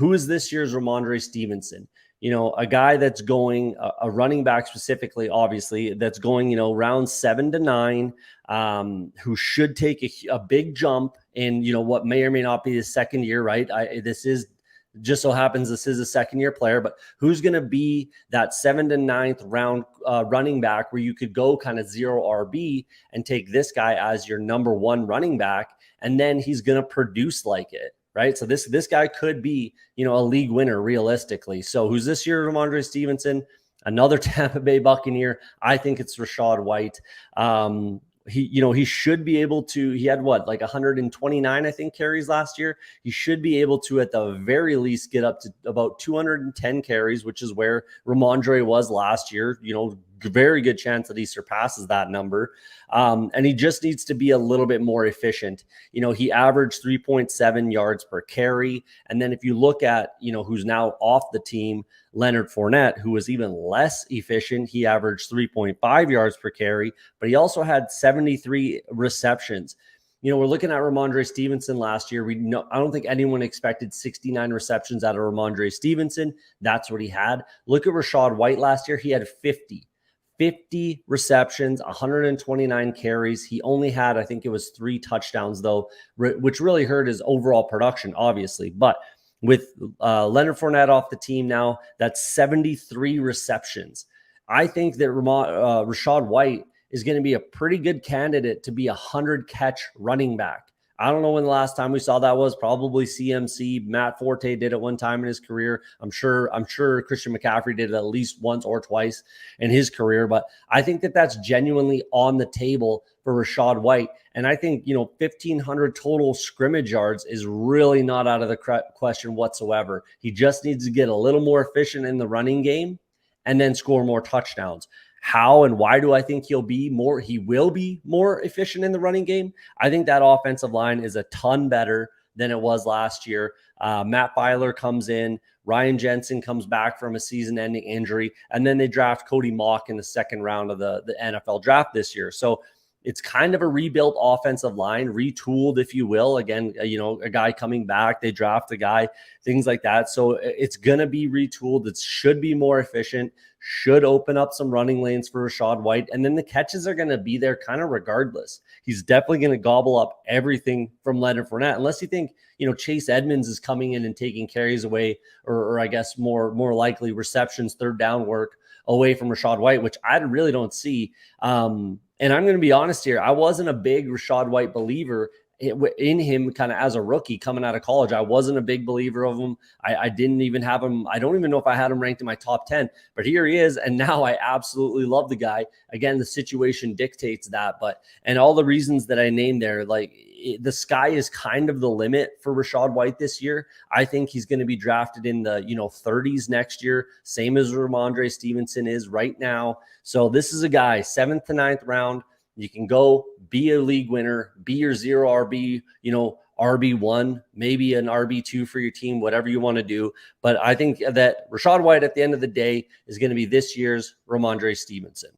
who is this year's Rhamondre Stevenson? A guy that's going, a running back specifically, obviously, that's going, round 7 to 9, who should take a big jump in, what may or may not be his second year, right? This is just so happens this is a second-year player, but who's going to be that 7th to 9th round running back where you could go kind of 0 RB and take this guy as your number 1 running back, and then he's going to produce like it, right? So this guy could be, a league winner realistically. So who's this year, Rhamondre Stevenson? Another Tampa Bay Buccaneer. I think it's Rachaad White. He should be able to, he had like 129, I think, carries last year. He should be able to, at the very least, get up to about 210 carries, which is where Rhamondre was last year. Very good chance that he surpasses that number. And he just needs to be a little bit more efficient. He averaged 3.7 yards per carry. And then if you look at, who's now off the team, Leonard Fournette, who was even less efficient, he averaged 3.5 yards per carry, but he also had 73 receptions. We're looking at Rhamondre Stevenson last year. I don't think anyone expected 69 receptions out of Rhamondre Stevenson. That's what he had. Look at Rachaad White last year. He had 50 receptions, 129 carries. He only had, I think it was 3 touchdowns though, which really hurt his overall production, obviously. But with Leonard Fournette off the team now, that's 73 receptions. I think that Rachaad White is going to be a pretty good candidate to be a 100-catch running back. I don't know when the last time we saw that was. Probably CMC. Matt Forte did it one time in his career. I'm sure Christian McCaffrey did it at least once or twice in his career. But I think that that's genuinely on the table for Rachaad White. And I think, 1,500 total scrimmage yards is really not out of the question whatsoever. He just needs to get a little more efficient in the running game and then score more touchdowns. How and why do I think he will be more efficient in the running game? I think that offensive line is a ton better than it was last year. Matt Feiler comes in, Ryan Jensen comes back from a season-ending injury, and then they draft Cody Mauch in the second round of the NFL draft this year. So it's kind of a rebuilt offensive line, retooled, if you will. Again, a guy coming back, they draft a guy, things like that. So it's going to be retooled. It should be more efficient, should open up some running lanes for Rachaad White. And then the catches are going to be there kind of regardless. He's definitely going to gobble up everything from Leonard Fournette, unless you think, Chase Edmonds is coming in and taking carries away, or I guess more likely receptions, third down work away from Rachaad White, which I really don't see. And I'm going to be honest here. I wasn't a big Rachaad White believer in him kind of as a rookie coming out of college. I wasn't a big believer of him. I didn't even have him. I don't even know if I had him ranked in my top 10, but here he is. And now I absolutely love the guy. Again, the situation dictates that, and all the reasons that I named there, the sky is kind of the limit for Rachaad White this year. I think he's going to be drafted in the 30s next year, same as Rhamondre Stevenson is right now. So this is a guy, 7th to 9th round. You can go be a league winner, be your 0 RB, RB1, maybe an RB2 for your team, whatever you want to do. But I think that Rachaad White at the end of the day is going to be this year's Rhamondre Stevenson.